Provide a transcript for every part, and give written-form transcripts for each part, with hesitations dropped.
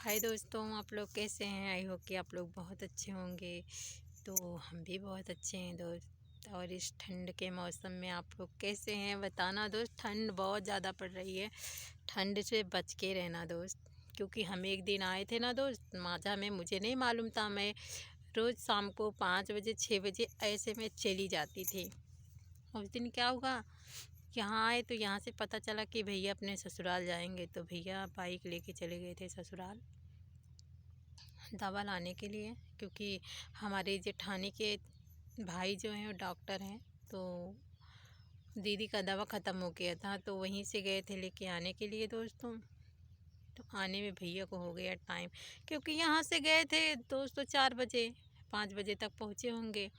हाय दोस्तों, आप लोग कैसे हैं। आई होप कि आप लोग बहुत अच्छे होंगे। तो हम भी बहुत अच्छे हैं दोस्त। और इस ठंड के मौसम में आप लोग कैसे हैं बताना दोस्त। ठंड बहुत ज़्यादा पड़ रही है, ठंड से बच के रहना दोस्त। क्योंकि हम एक दिन आए थे ना दोस्त माझा में, मुझे नहीं मालूम था। मैं रोज़ शाम को 5 बजे 6 बजे ऐसे में चली जाती थी। उस दिन क्या हुआ, यहाँ आए तो यहाँ से पता चला कि भैया अपने ससुराल जाएंगे। तो भैया बाइक लेके चले गए थे ससुराल दवा लाने के लिए। क्योंकि हमारे जेठानी के भाई जो हैं वो डॉक्टर हैं। तो दीदी का दवा ख़त्म हो गया था, तो वहीं से गए थे लेके आने के लिए दोस्तों। तो आने में भैया को हो गया टाइम, क्योंकि यहाँ से गए थे दोस्तों 4 बजे, 5 बजे तक पहुँचे होंगे।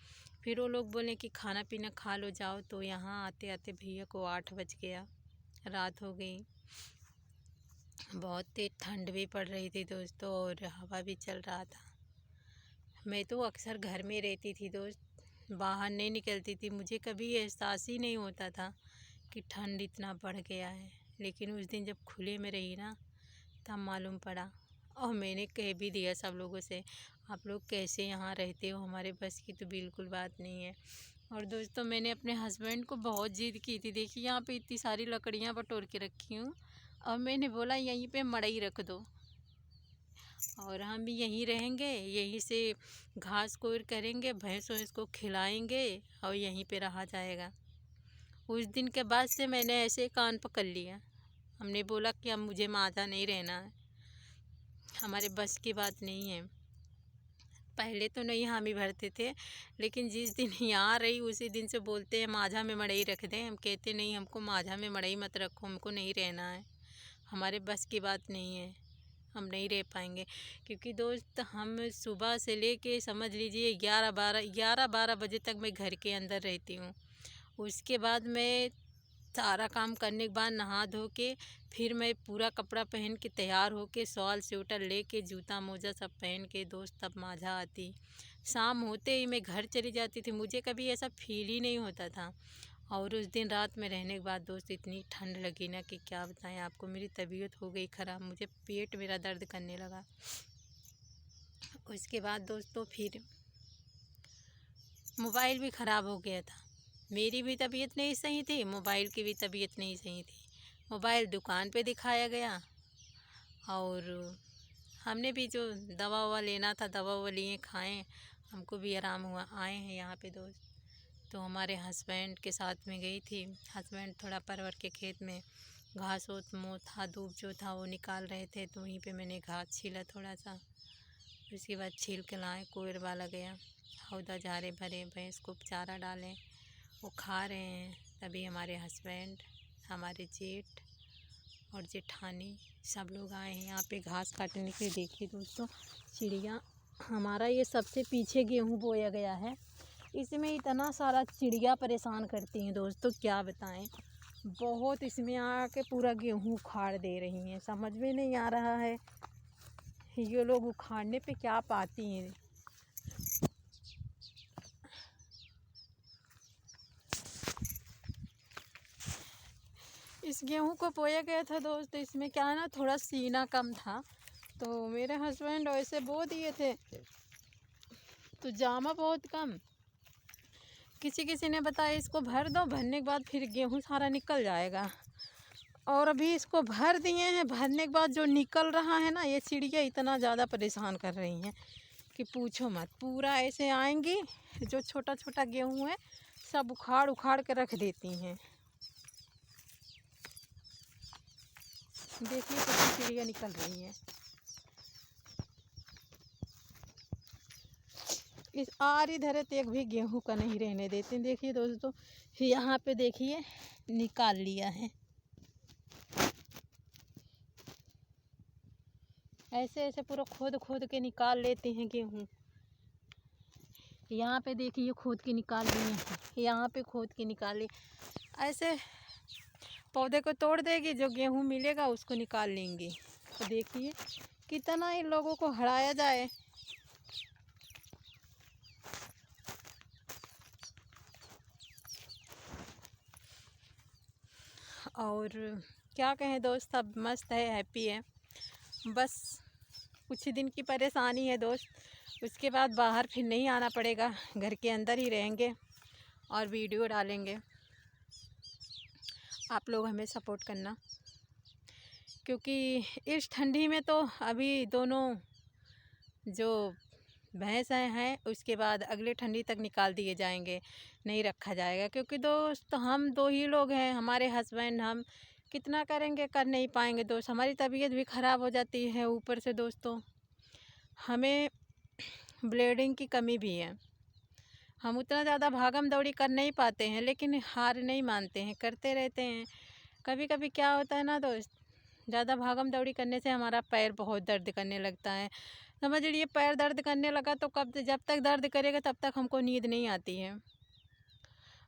फिर वो लोग बोले कि खाना पीना खा लो जाओ। तो यहाँ आते आते भैया को 8 बज गया, रात हो गई। बहुत तेज ठंड भी पड़ रही थी दोस्तों और हवा भी चल रहा था। मैं तो अक्सर घर में रहती थी दोस्त, बाहर नहीं निकलती थी। मुझे कभी एहसास ही नहीं होता था कि ठंड इतना बढ़ गया है। लेकिन उस दिन जब खुले में रही ना, तब मालूम पड़ा। और मैंने कह भी दिया सब लोगों से, आप लोग कैसे यहाँ रहते हो, हमारे बस की तो बिल्कुल बात नहीं है। और दोस्तों मैंने अपने हस्बैंड को बहुत जिद की थी। देखिए यहाँ पे इतनी सारी लकड़ियाँ बटोर के रखी हूँ, और मैंने बोला यहीं पे मड़ई रख दो और हम भी यहीं रहेंगे, यहीं से घास कोर करेंगे, भैंस वैंस को खिलाएंगे और यहीं पे रहा जाएगा। उस दिन के बाद से मैंने ऐसे कान पकड़ लिया। हमने बोला कि अब मुझे माजा नहीं रहना है, हमारे बस की बात नहीं है। पहले तो नहीं हामी भरते थे, लेकिन जिस दिन यहाँ रही उसी दिन से बोलते हैं माझा में मड़ई रख दें। हम कहते नहीं, हमको माझा में मड़ई मत रखो, हमको नहीं रहना है, हमारे बस की बात नहीं है, हम नहीं रह पाएंगे। क्योंकि दोस्त हम सुबह से लेके समझ लीजिए 11-12 बजे तक मैं घर के अंदर रहती हूँ। उसके बाद मैं सारा काम करने के बाद नहा धो के फिर मैं पूरा कपड़ा पहन के तैयार होके शॉल स्वेटर लेके जूता मोजा सब पहन के दोस्त तब माझा आती। शाम होते ही मैं घर चली जाती थी, मुझे कभी ऐसा फील ही नहीं होता था। और उस दिन रात में रहने के बाद दोस्त इतनी ठंड लगी ना कि क्या बताएं आपको। मेरी तबीयत हो गई ख़राब, मुझे पेट मेरा दर्द करने लगा। उसके बाद दोस्तों फिर मोबाइल भी ख़राब हो गया था। मेरी भी तबीयत नहीं सही थी, मोबाइल की भी तबीयत नहीं सही थी। मोबाइल दुकान पे दिखाया गया और हमने भी जो दवा ववा लेना था दवा ववा लिए, खाएं, हमको भी आराम हुआ। आए हैं यहाँ पे दोस्त, तो हमारे हस्बैंड के साथ में गई थी। हस्बैंड थोड़ा परवर के खेत में घास ओस मो था, धूप जो था वो निकाल रहे थे। तो वहीं पे मैंने घास छीला थोड़ा सा, उसके बाद छील के लाए, कोयर वाला गया, हौदा झारे भरे, भैंस को चारा डालें, वो खा रहे हैं। तभी हमारे हस्बैंड, हमारे जेठ और जेठानी सब लोग आए हैं यहाँ पे घास काटने के लिए। देखिए दोस्तों चिड़िया, हमारा ये सबसे पीछे गेहूँ बोया गया है, इसमें इतना सारा चिड़िया परेशान करती हैं दोस्तों, क्या बताएं। बहुत इसमें आके पूरा गेहूँ उखाड़ दे रही हैं, समझ में नहीं आ रहा है ये लोग उखाड़ने पे क्या पाती हैं। इस गेहूँ को बोया गया था दोस्त, इसमें क्या है ना, थोड़ा सीना कम था, तो मेरे हस्बैंड वैसे बो दिए थे तो जामा बहुत कम। किसी किसी ने बताया इसको भर दो, भरने के बाद फिर गेहूँ सारा निकल जाएगा। और अभी इसको भर दिए हैं, भरने के बाद जो निकल रहा है ना, ये चिड़िया इतना ज़्यादा परेशान कर रही हैं कि पूछो मत। पूरा ऐसे आएंगी, जो छोटा छोटा गेहूँ है सब उखाड़ उखाड़ के रख देती हैं। देखिए कितनी चिड़िया निकल रही हैं। इस आर इधर एक भी गेहूं का नहीं रहने देते। देखिए दोस्तों यहाँ पे देखिए निकाल लिया है, ऐसे ऐसे पूरा खोद खोद के निकाल लेते हैं गेहूं। यहाँ पे देखिए खोद के निकाल लिए हैं, यहाँ पे खोद के निकाले। ऐसे पौधे को तोड़ देगी, जो गेहूं मिलेगा उसको निकाल लेंगे। तो देखिए कितना इन लोगों को हराया जाए। और क्या कहें दोस्त, सब मस्त है, हैप्पी है। बस कुछ दिन की परेशानी है दोस्त, उसके बाद बाहर फिर नहीं आना पड़ेगा, घर के अंदर ही रहेंगे और वीडियो डालेंगे। आप लोग हमें सपोर्ट करना, क्योंकि इस ठंडी में तो अभी दोनों जो भैंस हैं उसके बाद अगले ठंडी तक निकाल दिए जाएंगे, नहीं रखा जाएगा। क्योंकि दोस्त हम दो ही लोग हैं, हमारे हस्बैंड, हम कितना करेंगे, कर नहीं पाएंगे दोस्त। हमारी तबीयत भी ख़राब हो जाती है, ऊपर से दोस्तों हमें ब्लीडिंग की कमी भी है। हम उतना ज़्यादा भागम दौड़ी कर नहीं पाते हैं, लेकिन हार नहीं मानते हैं, करते रहते हैं। कभी कभी क्या होता है ना दोस्त, ज़्यादा भागम दौड़ी करने से हमारा पैर बहुत दर्द करने लगता है। समझ लीजिए पैर दर्द करने लगा तो जब तक दर्द करेगा तब तक हमको नींद नहीं आती है।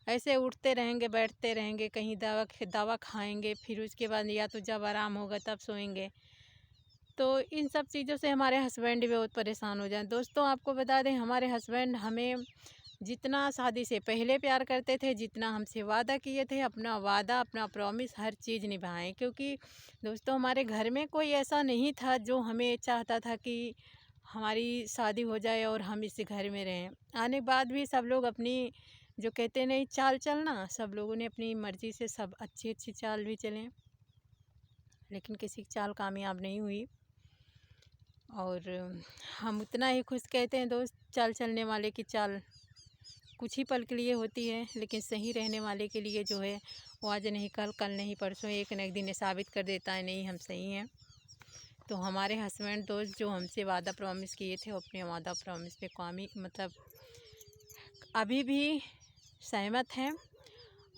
ऐसे उठते रहेंगे, बैठते रहेंगे, कहीं दवा खाएंगे, फिर उसके बाद या तो जब आराम होगा तब सोएंगे। तो इन सब चीज़ों से हमारे हस्बैंड भी बहुत परेशान हो जाए। दोस्तों आपको बता दें, हमारे हस्बैंड हमें जितना शादी से पहले प्यार करते थे, जितना हमसे वादा किए थे, अपना वादा, अपना प्रॉमिस, हर चीज़ निभाएं। क्योंकि दोस्तों हमारे घर में कोई ऐसा नहीं था जो हमें चाहता था कि हमारी शादी हो जाए और हम इस घर में रहें। आने के बाद भी सब लोग अपनी, जो कहते नहीं चाल चलना, सब लोगों ने अपनी मर्ज़ी से सब अच्छी अच्छी चाल भी चलें, लेकिन किसी की चाल कामयाब नहीं हुई। और हम उतना ही खुश कहते हैं दोस्त, चाल चलने वाले की चाल कुछ ही पल के लिए होती है, लेकिन सही रहने वाले के लिए जो है वो आज नहीं कल, कल नहीं परसों, एक न एक दिन साबित कर देता है नहीं हम सही हैं। तो हमारे हस्बैंड दोस्त जो हमसे वादा प्रॉमिस किए थे, वो अपने वादा प्रॉमिस पे कामी मतलब अभी भी सहमत हैं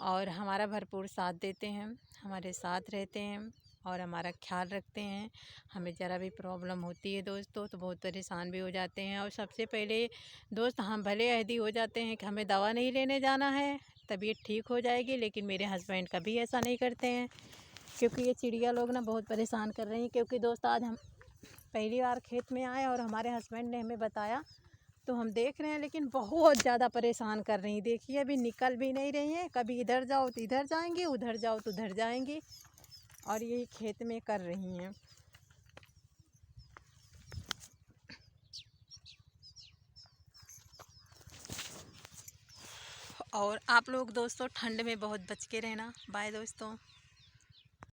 और हमारा भरपूर साथ देते हैं, हमारे साथ रहते हैं और हमारा ख्याल रखते हैं। हमें ज़रा भी प्रॉब्लम होती है दोस्तों तो बहुत परेशान भी हो जाते हैं। और सबसे पहले दोस्त हम भले अहदी हो जाते हैं कि हमें दवा नहीं लेने जाना है, तबीयत ठीक हो जाएगी, लेकिन मेरे हस्बैंड कभी ऐसा नहीं करते हैं। क्योंकि ये चिड़िया लोग ना बहुत परेशान कर रही हैं। क्योंकि दोस्त आज हम पहली बार खेत में आए और हमारे हस्बैंड ने हमें बताया तो हम देख रहे हैं, लेकिन बहुत ज़्यादा परेशान कर रही हैं। देखिए अभी निकल भी नहीं रही हैं, कभी इधर जाओ तो इधर जाएंगी, उधर जाओ तो उधर जाएंगी, और यही खेत में कर रही हैं। और आप लोग दोस्तों ठंड में बहुत बच के रहना। बाय दोस्तों।